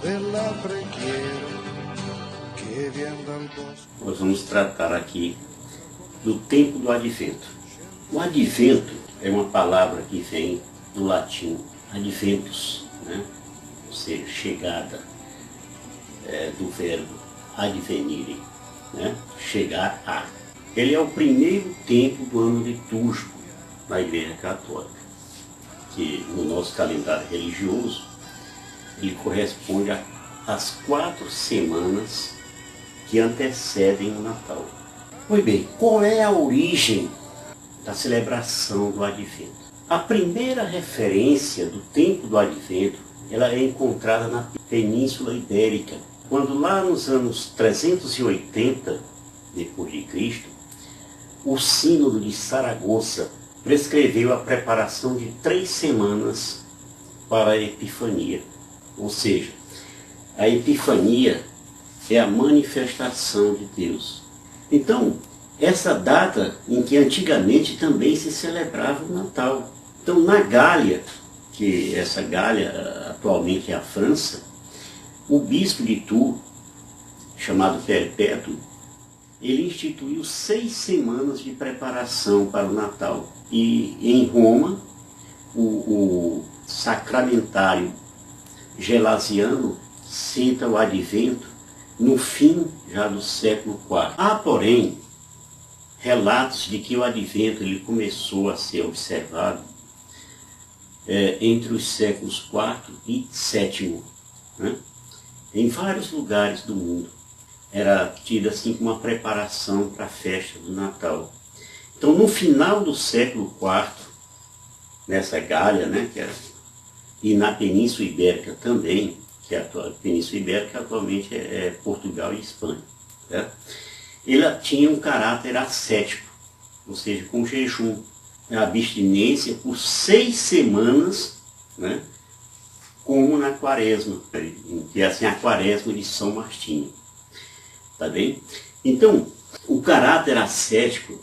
della preghiera che viene dal bosco. Nós vamos tratar aqui do tempo do advento. O advento é uma palavra que vem do latim adventus, né? Ou seja, chegada, do verbo advenire, né? Chegar a. Ele é o primeiro tempo do ano litúrgico na Igreja Católica, que no nosso calendário religioso ele corresponde às 4 semanas que antecedem o Natal. Pois bem, qual é a origem da celebração do Advento? A primeira referência do tempo do Advento, ela é encontrada na Península Ibérica, quando lá nos anos 380 depois de Cristo, o Sínodo de Saragoça prescreveu a preparação de 3 semanas para a Epifania. Ou seja, a Epifania é a manifestação de Deus. Então, essa data em que antigamente também se celebrava o Natal. Então, na Gália, que essa Gália atualmente é a França, o bispo de Tours, chamado Perpétuo, ele instituiu 6 semanas de preparação para o Natal. E em Roma, o sacramentário Gelasiano cita o Advento no fim já do século IV. Há, porém, relatos de que o Advento ele começou a ser observado entre os séculos IV e VII, né? Em vários lugares do mundo. Era tido assim como uma preparação para a festa do Natal. Então, no final do século IV, nessa Gália, né, e na Península Ibérica também, que a Península Ibérica atualmente é Portugal e Espanha, certo? Ela tinha um caráter ascético, ou seja, com jejum, a abstinência por 6 semanas, né, como na Quaresma, que é assim a Quaresma de São Martinho. Tá bem? Então, o caráter ascético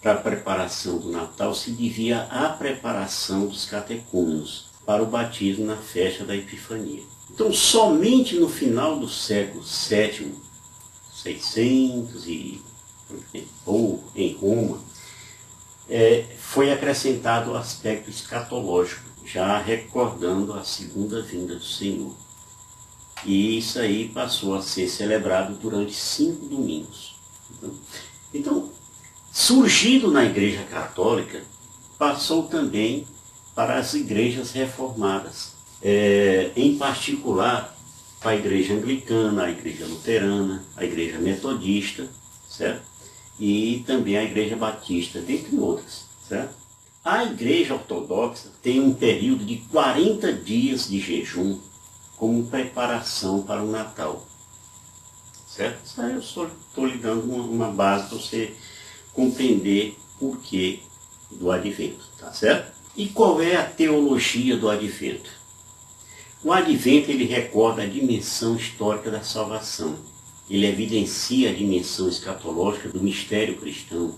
para a preparação do Natal se devia à preparação dos catecúmenos para o batismo na festa da Epifania. Então, somente no final do século VII, 600 e pouco, em Roma, foi acrescentado o aspecto escatológico, já recordando a segunda vinda do Senhor. E isso aí passou a ser celebrado durante 5 domingos. Então, surgido na Igreja Católica, passou também para as igrejas reformadas. Em particular, a Igreja Anglicana, a Igreja Luterana, a Igreja Metodista, certo? E também a Igreja Batista, dentre outras, certo? A Igreja Ortodoxa tem um período de 40 dias de jejum como preparação para o Natal, certo? Isso aí eu só estou lhe dando uma base para você compreender o porquê do Advento, tá certo? E qual é a teologia do Advento? O Advento ele recorda a dimensão histórica da salvação. Ele evidencia a dimensão escatológica do mistério cristão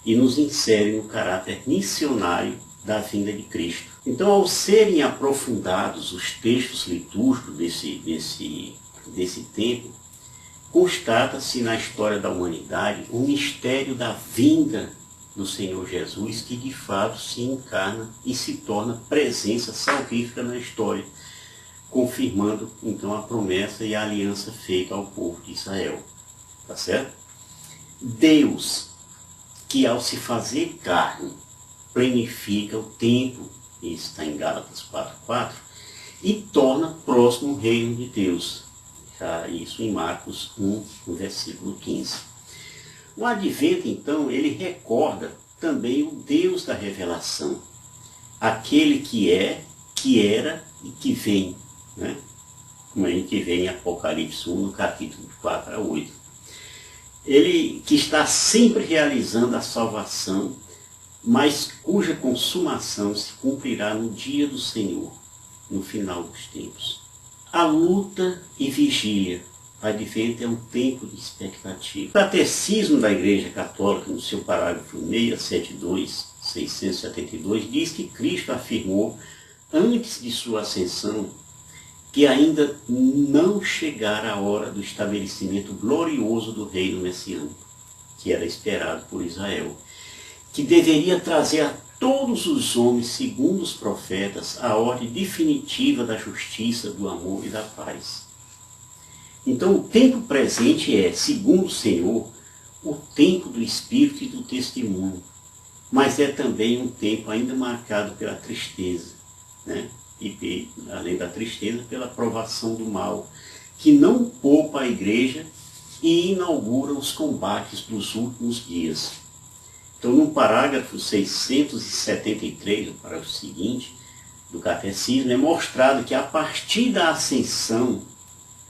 e nos insere no caráter missionário da vinda de Cristo. Então, ao serem aprofundados os textos litúrgicos desse tempo, constata-se na história da humanidade o mistério da vinda do Senhor Jesus, que de fato se encarna e se torna presença salvífica na história, confirmando então a promessa e a aliança feita ao povo de Israel. Tá certo? Deus, que ao se fazer carne, planifica o tempo, isso está em Gálatas 4:4, e torna próximo o reino de Deus. Já isso em Marcos 1, no versículo 15. O Advento, então, ele recorda também o Deus da revelação, aquele que é, que era e que vem, né? Como a gente vê em Apocalipse 1, no capítulo 4-8. Ele que está sempre realizando a salvação, mas cuja consumação se cumprirá no dia do Senhor, no final dos tempos. A luta e vigília. O Advento é um tempo de expectativa. O Catecismo da Igreja Católica, no seu parágrafo 672, diz que Cristo afirmou, antes de sua ascensão, que ainda não chegara a hora do estabelecimento glorioso do reino messiânico, que era esperado por Israel, que deveria trazer a todos os homens, segundo os profetas, a ordem definitiva da justiça, do amor e da paz. Então o tempo presente é, segundo o Senhor, o tempo do Espírito e do testemunho, mas é também um tempo ainda marcado pela tristeza, né? E além da tristeza, pela provação do mal, que não poupa a igreja e inaugura os combates dos últimos dias. Então, no parágrafo 673, o parágrafo seguinte do Catecismo, é mostrado que a partir da ascensão,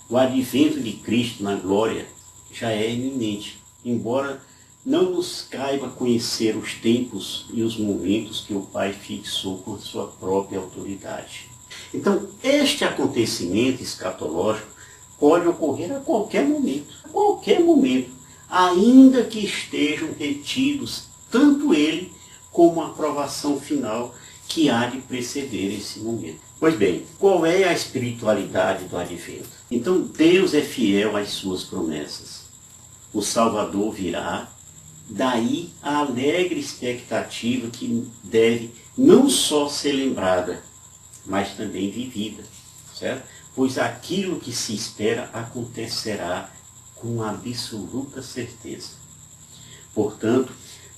o advento de Cristo na glória já é iminente, embora não nos caiba conhecer os tempos e os momentos que o Pai fixou com sua própria autoridade. Então, este acontecimento escatológico pode ocorrer a qualquer momento, ainda que estejam retidos tanto ele como a aprovação final que há de preceder esse momento. Pois bem, qual é a espiritualidade do advento? Então, Deus é fiel às suas promessas. O Salvador virá. Daí a alegre expectativa que deve não só ser lembrada, mas também vivida, certo? Pois aquilo que se espera acontecerá com absoluta certeza. Portanto,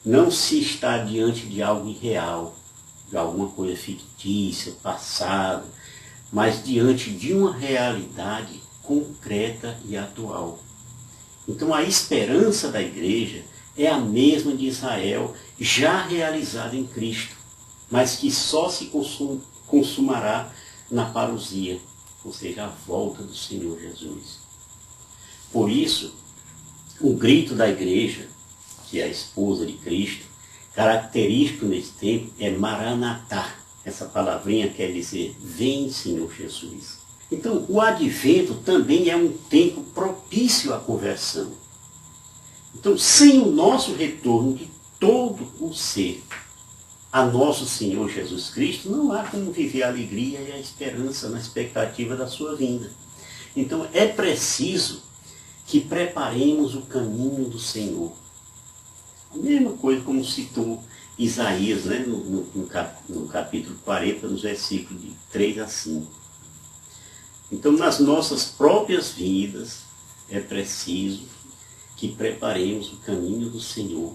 não se está diante de algo irreal, de alguma coisa fictícia, passada, mas diante de uma realidade concreta e atual. Então a esperança da igreja é a mesma de Israel, já realizada em Cristo, mas que só se consumará na parousia, ou seja, a volta do Senhor Jesus. Por isso, o grito da igreja, que é a esposa de Cristo, característico nesse tempo, é Maranatá. Essa palavrinha quer dizer, vem, Senhor Jesus. Então, o advento também é um tempo propício à conversão. Então, sem o nosso retorno de todo o ser a nosso Senhor Jesus Cristo, não há como viver a alegria e a esperança na expectativa da sua vinda. Então, é preciso que preparemos o caminho do Senhor. A mesma coisa como citou Isaías, né, no capítulo 40, nos versículos de 3 a 5. Então, nas nossas próprias vidas, é preciso que preparemos o caminho do Senhor,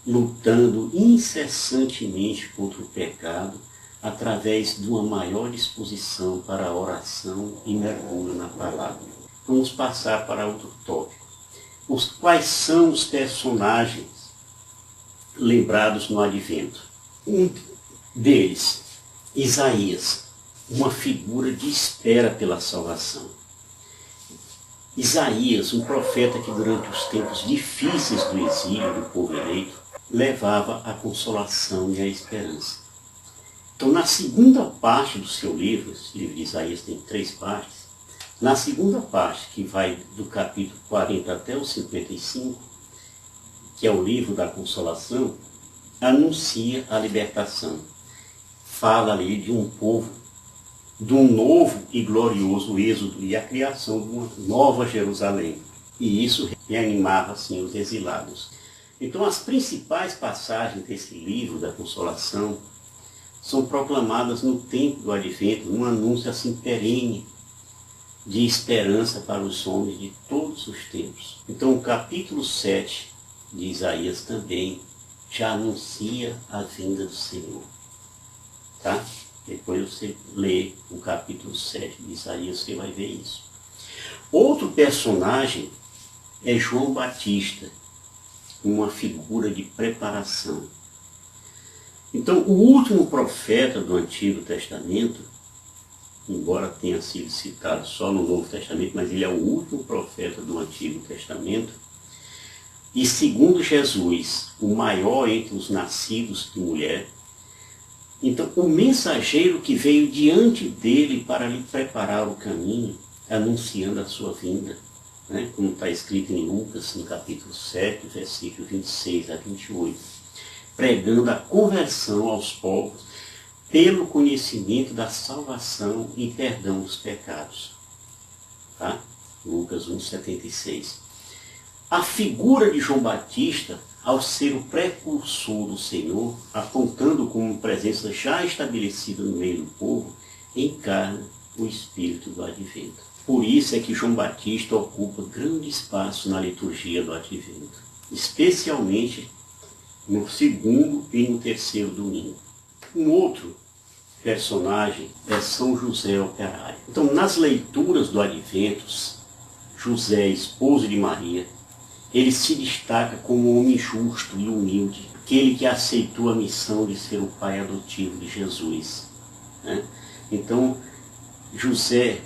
lutando incessantemente contra o pecado, através de uma maior disposição para a oração e mergulho na palavra. Vamos passar para outro tópico. Quais são os personagens lembrados no advento? Um deles, Isaías, uma figura de espera pela salvação. Isaías, um profeta que durante os tempos difíceis do exílio do povo eleito, levava a consolação e a esperança. Então, na segunda parte do seu livro, esse livro de Isaías tem 3 partes, na segunda parte, que vai do capítulo 40 até o 55, que é o livro da consolação, anuncia a libertação. Fala ali de um povo, de um novo e glorioso êxodo e a criação de uma nova Jerusalém. E isso reanimava, assim, os exilados. Então, as principais passagens desse livro da consolação são proclamadas no tempo do advento, num anúncio assim perene de esperança para os homens de todos os tempos. Então, o capítulo 7 de Isaías também já anuncia a vinda do Senhor. Tá? Depois você lê o capítulo 7 de Isaías, você vai ver isso. Outro personagem é João Batista, uma figura de preparação. Então, o último profeta do Antigo Testamento, embora tenha sido citado só no Novo Testamento, mas ele é o último profeta do Antigo Testamento, e segundo Jesus, o maior entre os nascidos de mulher. Então, o mensageiro que veio diante dele para lhe preparar o caminho, anunciando a sua vinda, né? Como está escrito em Lucas, no capítulo 7, versículo 26 a 28, pregando a conversão aos povos, pelo conhecimento da salvação e perdão dos pecados. Tá? Lucas 1,76. A figura de João Batista, ao ser o precursor do Senhor, apontando como presença já estabelecida no meio do povo, encarna o espírito do advento. Por isso é que João Batista ocupa grande espaço na liturgia do advento, especialmente no segundo e no terceiro domingo. Um outro personagem é São José Operário. Então, nas leituras do advento, José, esposo de Maria, ele se destaca como um homem justo e humilde, aquele que aceitou a missão de ser o pai adotivo de Jesus, né? Então, José,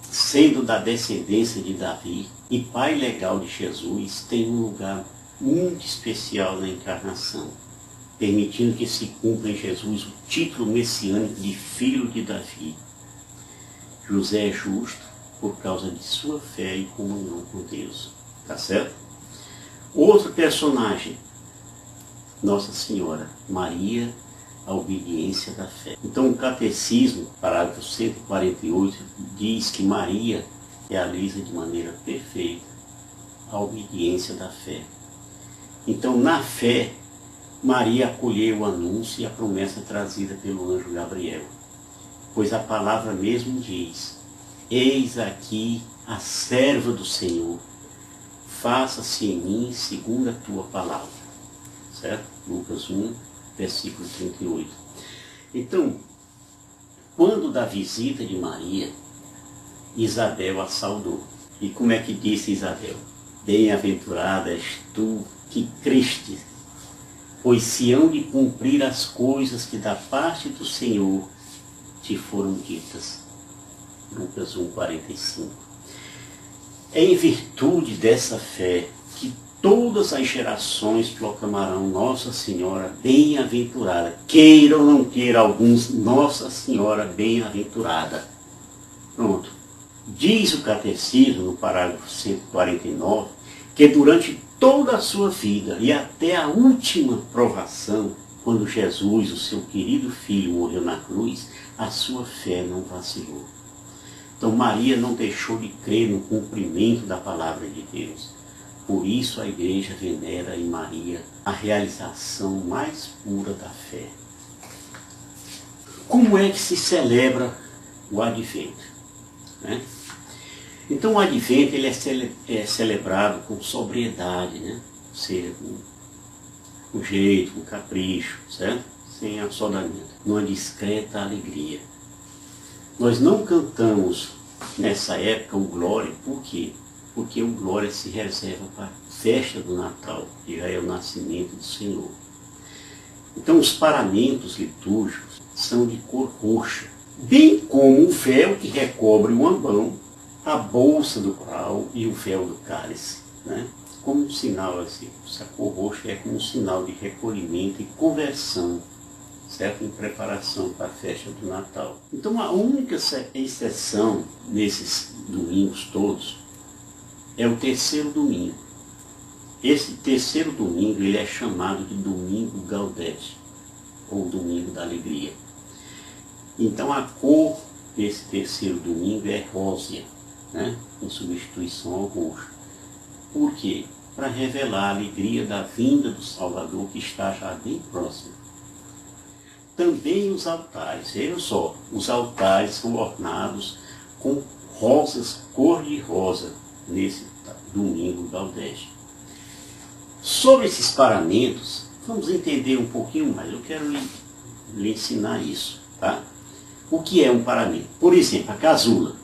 sendo da descendência de Davi e pai legal de Jesus, tem um lugar muito especial na encarnação, permitindo que se cumpra em Jesus o título messiânico de filho de Davi. José é justo por causa de sua fé e comunhão com Deus. Tá certo? Outro personagem, Nossa Senhora, Maria, a obediência da fé. Então o Catecismo, parágrafo 148, diz que Maria realiza de maneira perfeita a obediência da fé. Então, na fé, Maria acolheu o anúncio e a promessa trazida pelo anjo Gabriel, pois a palavra mesmo diz: eis aqui a serva do Senhor, faça-se em mim segundo a tua palavra. Certo? Lucas 1, versículo 38. Então, quando da visita de Maria, Isabel a saudou. E como é que disse Isabel? Bem-aventurada és tu que creste, pois se hão de cumprir as coisas que da parte do Senhor te foram ditas. Lucas 1,45. É em virtude dessa fé que todas as gerações proclamarão Nossa Senhora bem-aventurada. Queira ou não queira alguns, Nossa Senhora bem-aventurada. Pronto. Diz o Catecismo, no parágrafo 149, que durante toda a sua vida e até a última provação, quando Jesus, o seu querido filho, morreu na cruz, a sua fé não vacilou. Então Maria não deixou de crer no cumprimento da palavra de Deus. Por isso a Igreja venera em Maria a realização mais pura da fé. Como é que se celebra o Advento? Né? Então o Advento ele é celebrado com sobriedade, né? Ou seja, com jeito, com capricho, certo? Sem assodamento, numa discreta alegria. Nós não cantamos nessa época o Glória, por quê? Porque o Glória se reserva para a festa do Natal, que já é o nascimento do Senhor. Então os paramentos litúrgicos são de cor roxa, bem como o véu que recobre o ambão, a bolsa do coral e o véu do cálice, né? Como um sinal, essa cor roxa é como um sinal de recolhimento e conversão, certo? Em preparação para a festa do Natal. Então a única exceção nesses domingos todos é o terceiro domingo. Esse terceiro domingo ele é chamado de Domingo Gaudete, ou Domingo da Alegria. Então a cor desse terceiro domingo é rósea, né? Em substituição ao roxo. Por quê? Para revelar a alegria da vinda do Salvador, que está já bem próximo. Também os altares, vejam só, os altares são ornados com rosas cor-de-rosa nesse domingo gaudete. Sobre esses paramentos, vamos entender um pouquinho mais. Eu quero lhe ensinar isso, tá? O que é um paramento? Por exemplo, a casula.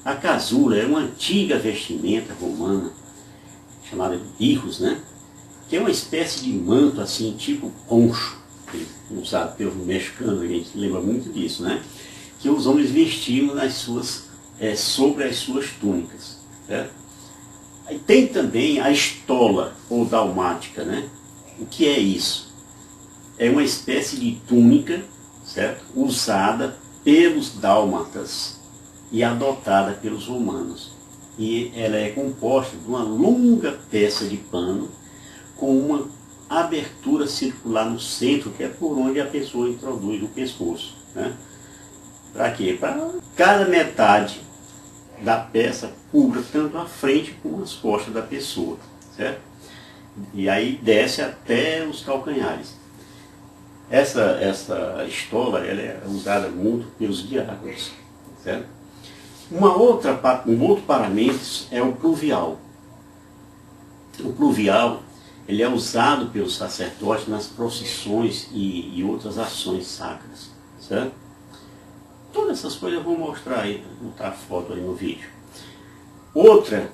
A casula é uma antiga vestimenta romana, chamada de birros, né? Que é uma espécie de manto, assim, tipo poncho, usado pelos mexicanos, a gente lembra muito disso, né? Que os homens vestiam nas suas, sobre as suas túnicas, certo? Aí tem também a estola, ou dalmática, né? O que é isso? É uma espécie de túnica, certo? Usada pelos dálmatas e adotada pelos romanos. E ela é composta de uma longa peça de pano com uma abertura circular no centro, que é por onde a pessoa introduz o pescoço. Né? Para quê? Para cada metade da peça cubra tanto a frente como as costas da pessoa. Certo? E aí desce até os calcanhares. Essa estola ela é usada muito pelos diáconos. Certo? Um outro paramento é o pluvial. O pluvial ele é usado pelos sacerdotes nas procissões e outras ações sacras. Certo? Todas essas coisas eu vou mostrar aí, vou botar a foto aí no vídeo. Outra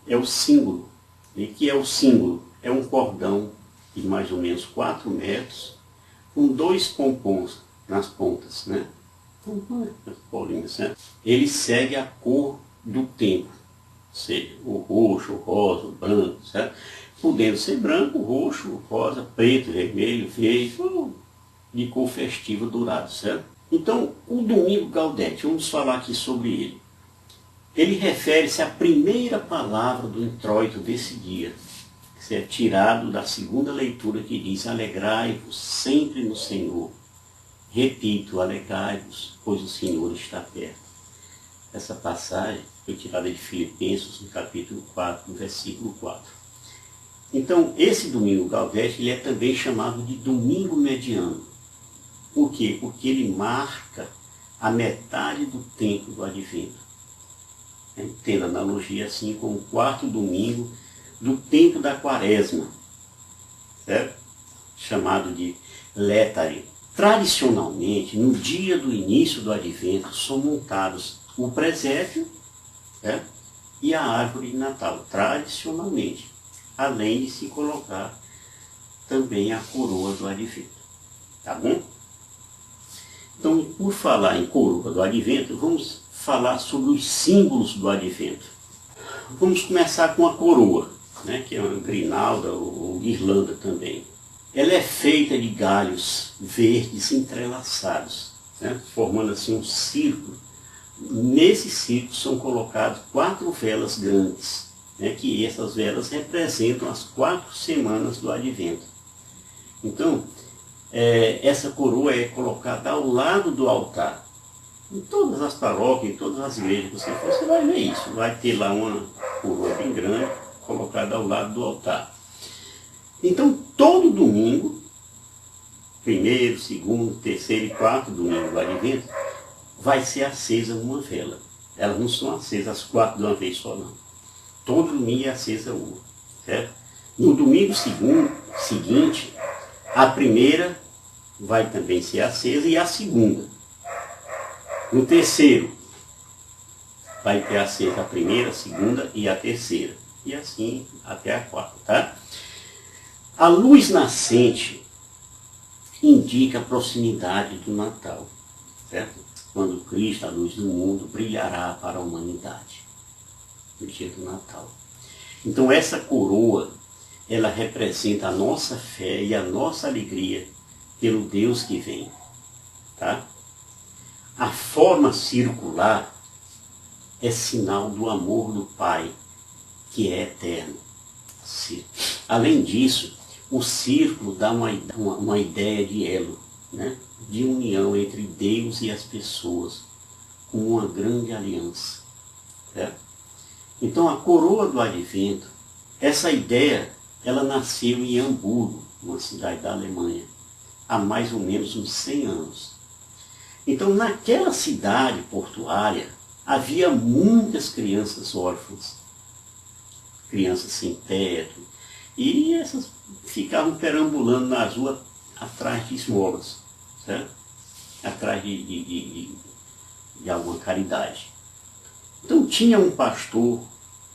é o símbolo. E que é o símbolo? É um cordão de mais ou menos 4 metros, com 2 pompons nas pontas. Né? Ele segue a cor do templo. Seja o roxo, o rosa, o branco, certo? Podendo ser branco, roxo, rosa, preto, vermelho, verde, de cor festiva, dourado, certo? Então, o Domingo Gaudete, vamos falar aqui sobre ele. Ele refere-se à primeira palavra do introito desse dia, que é tirado da segunda leitura que diz: alegrai-vos sempre no Senhor. Repito, alegrai-vos, pois o Senhor está perto. Essa passagem foi tirada de Filipenses, no capítulo 4, no versículo 4. Então, esse Domingo Gaudete ele é também chamado de Domingo Mediano. Por quê? Porque ele marca a metade do tempo do Advento. Tendo analogia assim com o 4º domingo do tempo da Quaresma, certo? Chamado de Létare. Tradicionalmente, no dia do início do Advento, são montados o presépio, certo? E a árvore de Natal, tradicionalmente, além de se colocar também a coroa do Advento. Tá bom? Então, por falar em coroa do Advento, vamos falar sobre os símbolos do Advento. Vamos começar com a coroa, né, que é uma grinalda ou guirlanda também. Ela é feita de galhos verdes entrelaçados, né, formando assim um círculo. Nesse círculo são colocadas 4 velas grandes, né, que essas velas representam as 4 semanas do Advento. Então, essa coroa é colocada ao lado do altar. Em todas as paróquias, em todas as igrejas que você for, você vai ver isso. Vai ter lá uma coroa bem grande, colocada ao lado do altar. Então, todo domingo, 1º, 2º, 3º e 4º domingo do Advento, vai ser acesa uma vela. Elas não são acesas as 4 de uma vez só, não. Todo domingo é acesa uma. Certo? No domingo seguinte, a primeira vai também ser acesa e a segunda. No terceiro, vai ter acesa a primeira, a segunda e a terceira. E assim até a 4ª, tá? A luz nascente indica a proximidade do Natal, certo? Quando Cristo, a luz do mundo, brilhará para a humanidade, no dia do Natal. Então essa coroa, ela representa a nossa fé e a nossa alegria pelo Deus que vem, tá? A forma circular é sinal do amor do Pai, que é eterno. Além disso, o círculo dá uma ideia de elo, né? De união entre Deus e as pessoas, como uma grande aliança. Certo? Então a coroa do Advento, essa ideia, ela nasceu em Hamburgo, uma cidade da Alemanha, há mais ou menos uns 100 anos. Então, naquela cidade portuária, havia muitas crianças órfãs, crianças sem teto, e essas ficavam perambulando na rua atrás de esmolas, certo? Atrás de alguma caridade. Então, tinha um pastor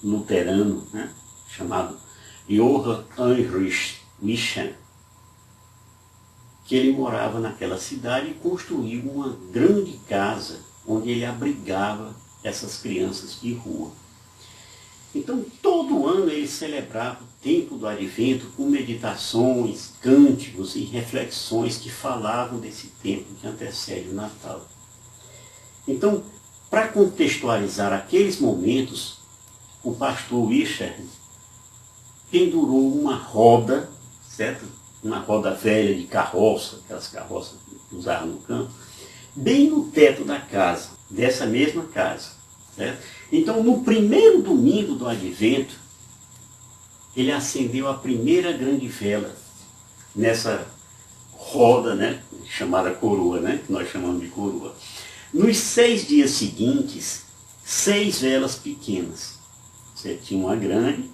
luterano, né, chamado Johann Heinrich Michel, que ele morava naquela cidade e construiu uma grande casa onde ele abrigava essas crianças de rua. Então, todo ano ele celebrava o tempo do Advento com meditações, cânticos e reflexões que falavam desse tempo que antecede o Natal. Então, para contextualizar aqueles momentos, o pastor Richard pendurou uma roda, certo? Uma roda velha de carroça, aquelas carroças que usavam no campo, bem no teto da casa, dessa mesma casa, certo? Então, no primeiro domingo do Advento, ele acendeu a primeira grande vela nessa roda, né, chamada coroa, né, que nós chamamos de coroa. Nos 6 dias seguintes, 6 velas pequenas. Você tinha uma grande,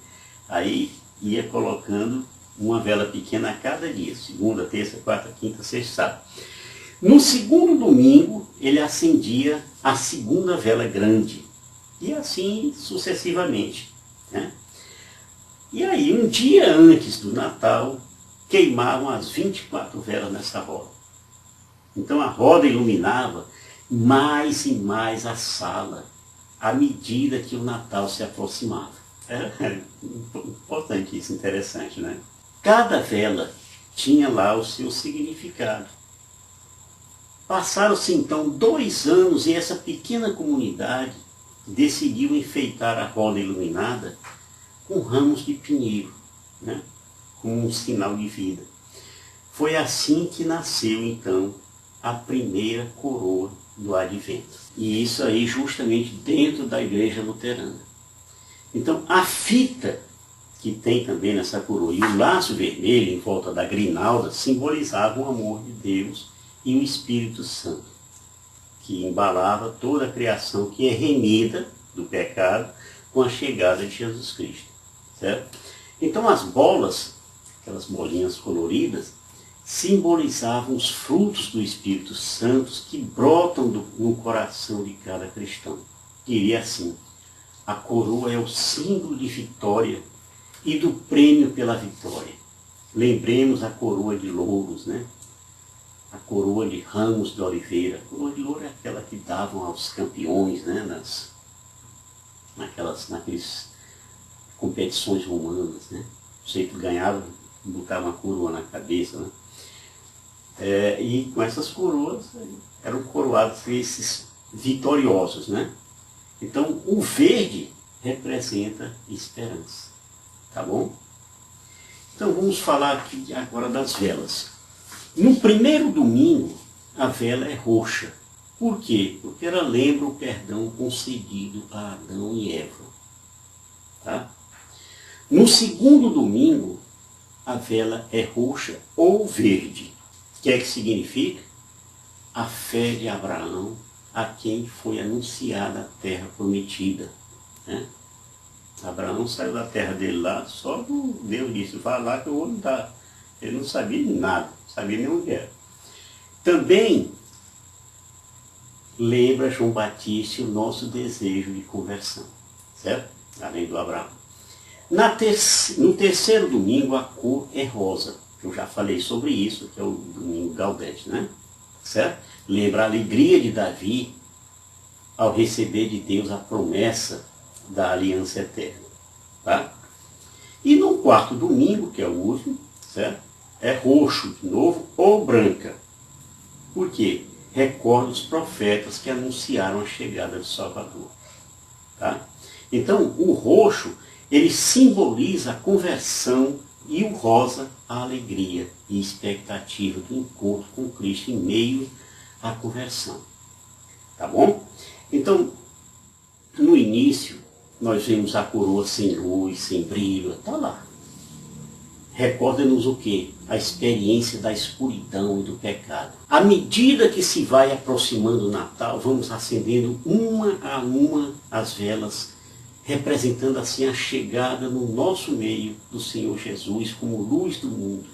aí ia colocando uma vela pequena a cada dia, segunda, terça, quarta, quinta, sexta, sábado. No segundo domingo, ele acendia a segunda vela grande, e assim sucessivamente, né? E aí, um dia antes do Natal, queimavam as 24 velas nessa roda. Então a roda iluminava mais e mais a sala, à medida que o Natal se aproximava. É importante isso, interessante, né? Cada vela tinha lá o seu significado. Passaram-se então 2 anos e essa pequena comunidade decidiu enfeitar a roda iluminada com ramos de pinheiro, né? Como um sinal de vida. Foi assim que nasceu então a primeira coroa do Advento. E isso aí justamente dentro da igreja luterana. Então a fita que tem também nessa coroa e o laço vermelho em volta da grinalda simbolizavam o amor de Deus e o Espírito Santo, que embalava toda a criação que é remida do pecado com a chegada de Jesus Cristo, certo? Então as bolas, aquelas bolinhas coloridas, simbolizavam os frutos do Espírito Santo que brotam no coração de cada cristão. Diria assim: a coroa é o símbolo de vitória e do prêmio pela vitória. Lembremos a coroa de louros, né? A coroa de ramos de oliveira. A coroa de louro é aquela que davam aos campeões, né? Naquelas competições romanas, né? Você que ganhava, botava uma coroa na cabeça, né? E com essas coroas eram coroados esses vitoriosos, né? Então o verde representa esperança, tá bom? Então vamos falar aqui agora das velas. No primeiro domingo a vela é roxa. Por quê? Porque ela lembra o perdão concedido a Adão e Eva, tá? No segundo domingo a vela é roxa ou verde. O que é que significa? A fé de Abraão, a quem foi anunciada a terra prometida, né? Abraão saiu da terra dele lá, só Deus disse: vai lá que eu vou dar. Ele não sabia de nada, não sabia nem onde era. Também lembra João Batista o nosso desejo de conversão, certo? Além do Abraão. No terceiro domingo a cor é rosa. Eu já falei sobre isso, que é o domingo Gaudete, né? Certo? Lembra a alegria de Davi ao receber de Deus a promessa da aliança eterna, tá? E no quarto domingo, que é o último, certo? É roxo de novo ou branca. Por quê? Recorda os profetas que anunciaram a chegada do Salvador, tá? Então, o roxo, ele simboliza a conversão e o rosa, a alegria e expectativa do encontro com Cristo em meio à conversão. Tá bom? Então, no início, nós vemos a coroa sem luz, sem brilho, está lá. Recorda-nos o quê? A experiência da escuridão e do pecado. À medida que se vai aproximando o Natal, vamos acendendo uma a uma as velas, representando assim a chegada no nosso meio do Senhor Jesus como luz do mundo,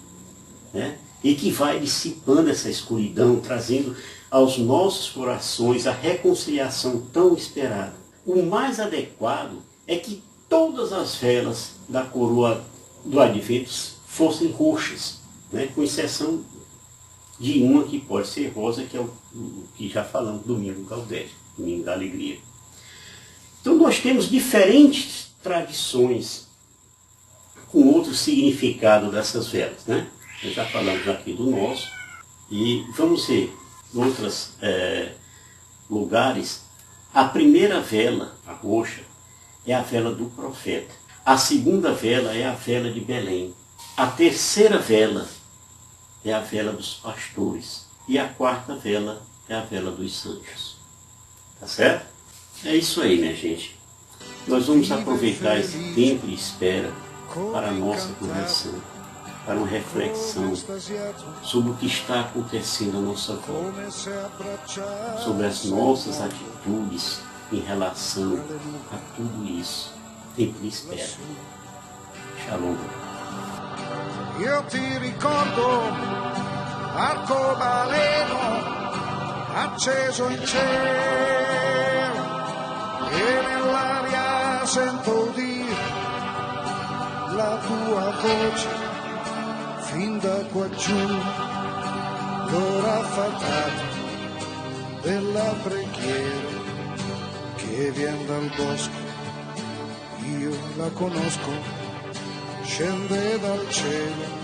né? E que vai dissipando essa escuridão, trazendo aos nossos corações a reconciliação tão esperada. O mais adequado é que todas as velas da coroa do Advento fossem roxas, né? Com exceção de uma que pode ser rosa, que é o que já falamos, domingo Gaudete, domingo da alegria. Então nós temos diferentes tradições com outro significado dessas velas, né? Nós já falamos aqui do nosso e vamos ver em outros lugares. A primeira vela, a roxa, é a vela do profeta. A segunda vela é a vela de Belém. A terceira vela é a vela dos pastores. E a quarta vela é a vela dos anjos. Tá certo? É isso aí, minha gente. Nós vamos aproveitar esse tempo de espera para a nossa conversão, para uma reflexão sobre o que está acontecendo à nossa volta, sobre as nossas atitudes em relação a tudo isso. Tempo de espera. Shalom. Io ti ricordo arcobaleno acceso in cielo e nell'aria sento udire la tua voce fin da qua giù, l'ora fatale della preghiera che vien dal bosco, io la conosco, scende dal cielo